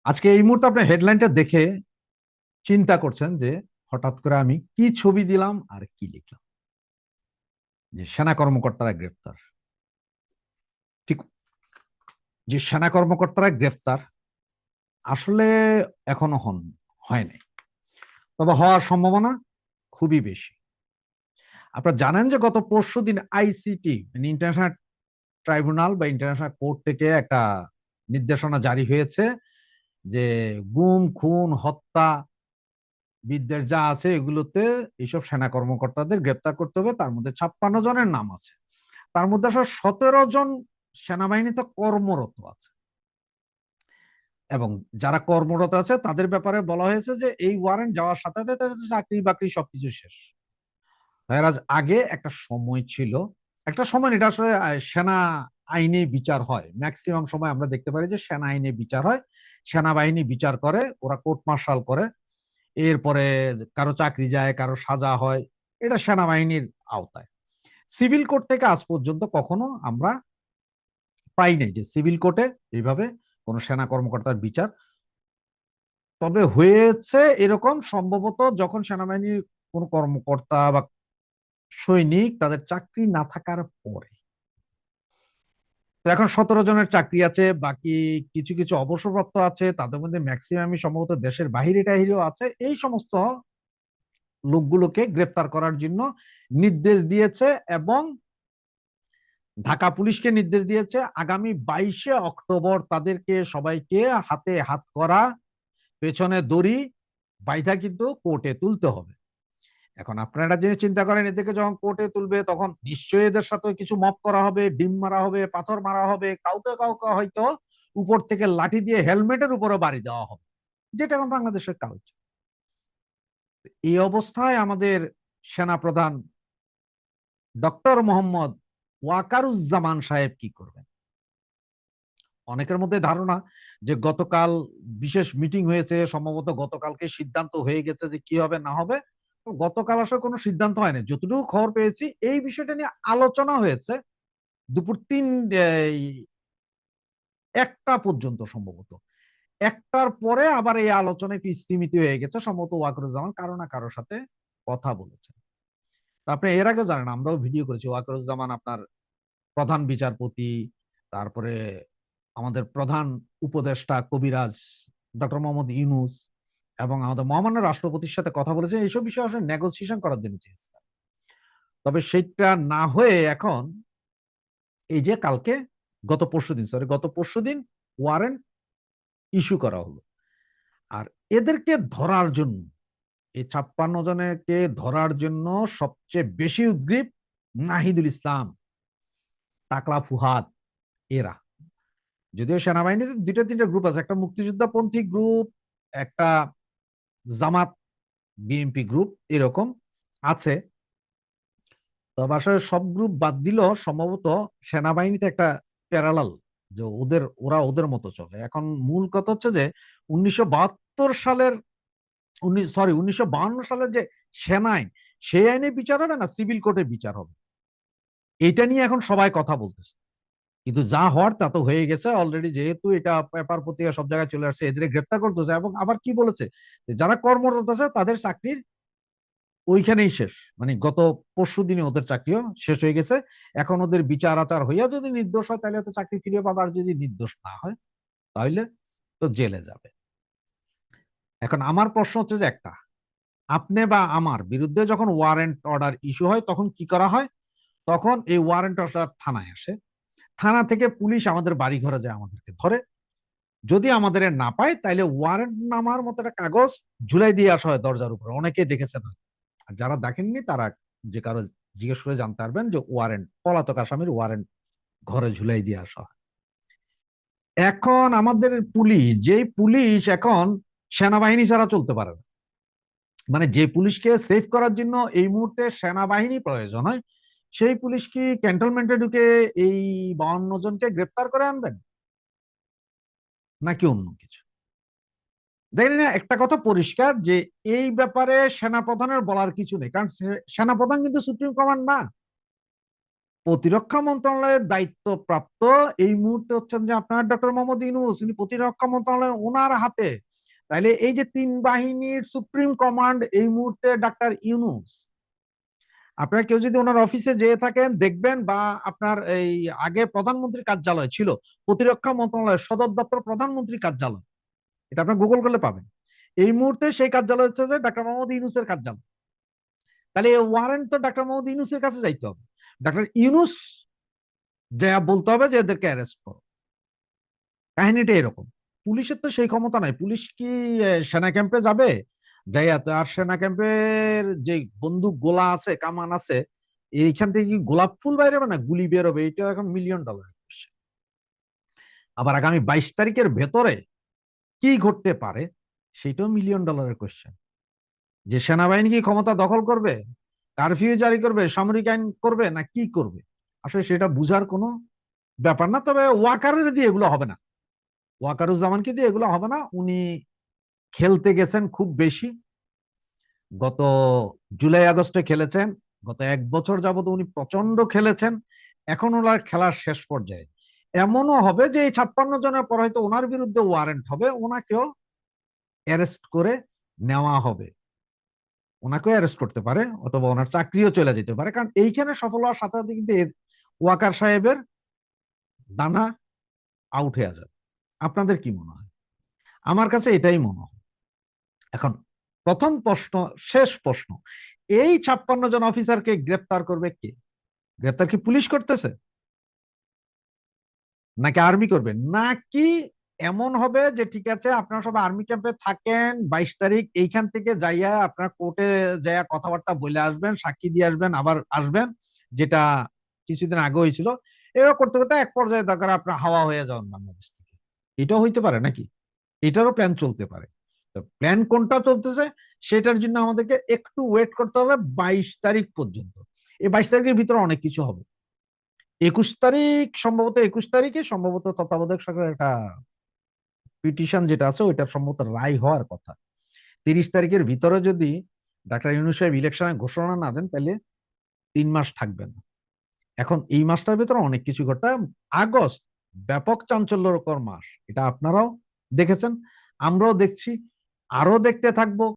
আজকে এই মুহূর্তে আপনি হেডলাইনটা দেখে চিন্তা করছেন যে হঠাৎ করে আমি কি ছবি দিলাম আর কি লিখলাম। যে সেনা কর্মকর্তারা গ্রেফতার, ঠিক, যে সেনা কর্মকর্তারা গ্রেফতার আসলে এখনো হয় নাই, তবে হওয়ার সম্ভাবনা খুবই বেশি। আপনারা জানেন যে গত পরশুদিন আইসিটি মানে ইন্টারন্যাশনাল ট্রাইব্যুনাল বা ইন্টারন্যাশনাল কোর্ট থেকে একটা নির্দেশনা জারি হয়েছে যে গুম খুন হত্যা বিদ্বেষ যা আছে এগুলোতে এইসব সেনা কর্মকর্তাদের গ্রেপ্তার করতে হবে। তার মধ্যে 56 জনের নাম আছে, তার মধ্যে আসলে 17 জন সেনাবাহিনীতে কর্মরত আছে, এবং যারা কর্মরত আছে তাদের ব্যাপারে বলা হয়েছে যে এই ওয়ারেন্ট যাওয়ার সাথে সাথে তাদের চাকরি বাকরি সবকিছু শেষ। ভাইরাজ আগে একটা সময় ছিল, একটা সময় এটা আসলে সেনা আইনে বিচার হয়, ম্যাক্সিমাম সময় আমরা দেখতে পারি যে সেনা আইনে বিচার হয়, সেনাবাহিনী বিচার করে, ওরা কোর্ট মার্শাল করে, এরপরে কারো চাকরি যায়, কারো সাজা হয়, এটা সেনাবাহিনীর আওতায়। সিভিল কোর্ট থেকে আজ পর্যন্ত কখনো আমরা পাই নাই যে সিভিল কোর্টে এইভাবে কোন সেনা কর্মকর্তার বিচার। তবে হয়েছে এরকম সম্ভবত যখন সেনাবাহিনীর কোন কর্মকর্তা বা সৈনিক তাদের চাকরি না থাকার পরে। তো এখন 17 জনের চাকরি আছে, বাকি কিছু কিছু অবসরপ্রাপ্ত আছে, তাদের মধ্যে ম্যাক্সিমামই সম্ভবত দেশের বাহিরে টাহিরেও আছে। এই সমস্ত লোকগুলোকে গ্রেপ্তার করার জন্য নির্দেশ দিয়েছে, এবং ঢাকা পুলিশকে নির্দেশ দিয়েছে আগামী 22শে অক্টোবর তাদেরকে সবাইকে হাতে হাত করা, পেছনে দড়ি বাইধা কিন্তু কোর্টে তুলতে হবে। এখন আপনারা একটা জিনিস চিন্তা করেন, এদেরকে যখন কোর্টে তুলবে তখন নিশ্চয়ই এদের সাথে কিছু মপ করা হবে, ডিম মারা হবে, পাথর মারা হবে, কাউকে কাউকে হয়তো উপর থেকে লাঠি দিয়ে হেলমেটের উপরে বাড়ি দেওয়া হবে, যেটা এখন বাংলাদেশের কালচার। এই অবস্থায় আমাদের সেনাপ্রধান ডক্টর মোহাম্মদ ওয়াকারুজ্জামান সাহেব কি করবেন? অনেকের মধ্যে ধারণা যে গতকাল বিশেষ মিটিং হয়েছে, সম্ভবত গতকালকে সিদ্ধান্ত হয়ে গেছে যে কি হবে না হবে। গতকাল আসলে কোনো সিদ্ধান্ত হয়নি, যতটুকু খবর পেয়েছি এই বিষয়টা নিয়ে আলোচনা হয়েছে দুপুর 1টা পর্যন্ত, সম্ভবত 1টার পরে আবার এই আলোচনা একটু স্থিমিত হয়ে গেছে। সম্ভবত ওয়াকারুজ্জামান কারো না কারোর সাথে কথা বলেছেন। আপনি এর আগে জানেন, আমরাও ভিডিও করেছি, ওয়াকারুজ্জামান আপনার প্রধান বিচারপতি, তারপরে আমাদের প্রধান উপদেষ্টা কবিরাজ ডক্টর মোহাম্মদ ইউনুস এবং আমাদের মহামান্য রাষ্ট্রপতির সাথে কথা বলেছে, এইসব বিষয়ে আসলে নেগোসিয়েশন করার জন্য চেয়েছিলাম। তবে সেটা না হয়ে এখন এই যে কালকে গত পরশুদিন ওয়ারেন্ট ইস্যু করা হলো। আর এদেরকে ধরার জন্য, এই 56 জনকে ধরার জন্য সবচেয়ে বেশি উদ্গ্রীব নাহিদুল ইসলাম, টাকলা ফুহাদ, এরা। যদিও সেনাবাহিনীতে দুইটা তিনটা গ্রুপ আছে, একটা মুক্তিযোদ্ধাপন্থী গ্রুপ, একটা জামাত বিএনপি গ্রুপ, এরকম আছে। তবে আসলে সব গ্রুপ বাদ দিলেও সম্ভবত সেনাবাহিনীতে একটা প্যারালাল, যে ওরা ওদের মতো চলে। এখন মূল কথা হচ্ছে যে 1972 সালের 1952 সালের যে সেনা আইন, সেই আইনে বিচার হবে না সিভিল কোর্টে বিচার হবে, এটা নিয়ে এখন সবাই কথা বলতেছে। কিন্তু যা হওয়ার তা তো হয়ে গেছে অলরেডি, যেহেতু এটা পেপার পত্রিকা সব জায়গায় চলে আসছে, এদের গ্রেপ্তার করতেছে। এবং আবার কি বলেছে, যারা কর্মরত আছে তাদের চাকরির ওইখানেই শেষ, মানে গত পরশুদিনে ওদের চাকরিও শেষ হয়ে গেছে। এখন ওদের বিচার আচার হইয়া যদি নির্দোষ হয় তাহলে তো চাকরি ফিরিয়ে পাবে, আর যদি নির্দোষ না হয় তাহলে তো জেলে যাবে। এখন আমার প্রশ্ন হচ্ছে যে একটা, আপনি বা আমার বিরুদ্ধে যখন ওয়ারেন্ট অর্ডার ইস্যু হয় তখন কি করা হয়? তখন এই ওয়ারেন্ট অর্ডার থানায় আসে, থানা থেকে পুলিশ আমাদের বাড়ি ঘরে যায়, আমাদেরকে ধরে। যদি আমাদের না পায় তাহলে ওয়ারেন্ট নামার মতো একটা কাগজ ঝুলাই দিয়ে আসা হয় দরজার উপরে, অনেকে দেখেছেন। আর যারা দেখেননি তারা যে কারো জিজ্ঞেস করে জানতে পারবেন যে ওয়ারেন্ট, পলাতক আসামির ওয়ারেন্ট ঘরে ঝুলাই দিয়ে আসা হয়। এখন আমাদের পুলিশ, যেই পুলিশ এখন সেনাবাহিনী ছাড়া চলতে পারে না, মানে যে পুলিশকে সেভ করার জন্য এই মুহূর্তে সেনাবাহিনী প্রয়োজন হয়, সেই পুলিশ কি ক্যান্টনমেন্টে ঢুকে এই 52 জনকে গ্রেপ্তার করে আনবেন, নাকি অন্য কিছু? দেখেন না, একটা কথা পরিষ্কার যে এই ব্যাপারে সেনাপ্রধানের বলার কিছু নেই, কারণ সেনাপ্রধান কিন্তু সুপ্রিম কমান্ড না। প্রতিরক্ষা মন্ত্রণালয়ের দায়িত্বপ্রাপ্ত এই মুহূর্তে হচ্ছেন যে আপনার ডক্টর মোহাম্মদ ইউনূস, উনি প্রতিরক্ষা মন্ত্রণালয় ওনার হাতে। তাইলে এই যে তিন বাহিনীর সুপ্রিম কমান্ড এই মুহূর্তে ডাক্তার ইউনূস। আপনারা কেউ যদি ওনার অফিসে যেয়ে থাকেন দেখবেন, বা আপনার এই আগে প্রধানমন্ত্রীর কার্যালয় ছিল প্রতিরক্ষা মন্ত্রণালয়ের সদর দপ্তর প্রধানমন্ত্রীর কার্যালয়, এটা আপনার গুগল করলে পাবেন। এই মুহূর্তে সেই কার্যালয় হচ্ছে যে ডাক্তার মোহাম্মদ ইউনূসের কার্যালয়। তাহলে ওয়ারেন্ট তো ডাক্তার মোহাম্মদ ইউনূসের কাছে যাইতে হবে। ডাক্তার ইউনূস যা বলতে হবে যে এদেরকে অ্যারেস্ট করো। কাহিনীটা এরকম। পুলিশের তো সেই ক্ষমতা নাই। পুলিশ কি সেনা ক্যাম্পে যাবে, যাইয়া তো আর সেনা ক্যাম্পের যে বন্দুক গোলা আছে কামান আছে এইখান থেকে কি গোলাপ ফুল বাইরে হবে না গুলি বেরোবে? এটা এখন $1,000,000 কোশ্চেন। আবার আগামী 22 তারিখের ভেতরে কি ঘটতে পারে সেটাও $1,000,000 কোশ্চেন। যে সেনাবাহিনী কি ক্ষমতা দখল করবে, কারফিউ জারি করবে, সামরিক আইন করবে, না কি করবে, আসলে সেটা বুঝার কোনো ব্যাপার না। তবে ওয়াকারের দিয়ে এগুলো হবে না, ওয়াকারুজ্জামানকে দিয়ে এগুলো হবে না। উনি খেলতে গেছেন খুব বেশি, গত জুলাই আগস্টে খেলেছেন, গত 1 বছর যাবত উনি প্রচন্ড খেলেছেন। এখন ওনার খেলার শেষ পর্যায়ে। এমনও হবে যে এই 56 জনের পর হয়তো ওনার বিরুদ্ধে ওয়ারেন্ট হবে, ওনাকেও অ্যারেস্ট করে নেওয়া হবে। ওনাকেও অ্যারেস্ট করতে পারে, অথবা ওনার চাকরিও চলে যেতে পারে, কারণ এইখানে সফল হওয়ার সাথে সাথে কিন্তু ওয়াকার সাহেবের দানা আউট হয়ে যাবে। আপনাদের কি মনে হয়? আমার কাছে এটাই মনে হয়। এখন প্রথম প্রশ্ন, শেষ প্রশ্ন, এই 56 জন অফিসারকে গ্রেফতার করবে কে? গ্রেফতার কি পুলিশ করতেছে, নাকি আর্মি করবে? নাকি এমন হবে যে ঠিক আছে আপনারা সব আর্মি ক্যাম্পে থাকেন, 22 তারিখ এইখান থেকে যাইয়া আপনার কোর্টে যাইয়া কথাবার্তা বলে আসবেন, সাক্ষী দিয়ে আসবেন, আবার আসবেন, যেটা কিছুদিন আগে হয়েছিল। এবার করতে করতে এক পর্যায়ে দরকার আপনার হাওয়া হয়ে যান বাংলাদেশ থেকে। এটাও হইতে পারে নাকি? এটারও প্ল্যান চলতে পারে। তো প্ল্যান কোনটা চলতেছে সেটার জন্য আমাদেরকে একটু ওয়েট করতে হবে 22 তারিখ পর্যন্ত। এই 22 তারিখের ভিতরে অনেক কিছু হবে। 21 তারিখ সম্ভবত, 21 তারিখে সম্ভবত তত্ত্বাবধায়ক সরকারের একটা পিটিশন যেটা আছে ওইটা সম্ভবত রায় হওয়ার কথা। 30 তারিখের ভিতরে যদি ডাক্তার ইউনূস সাহেব ইলেকশনের ঘোষণা না দেন তাহলে 3 মাস থাকবে না। এখন এই মাসটার ভিতরে অনেক কিছু ঘটে। আগস্ট ব্যাপক চাঞ্চল্যকর মাস, এটা আপনারাও দেখেছেন, আমরাও দেখছি, আরো দেখতে থাকবো।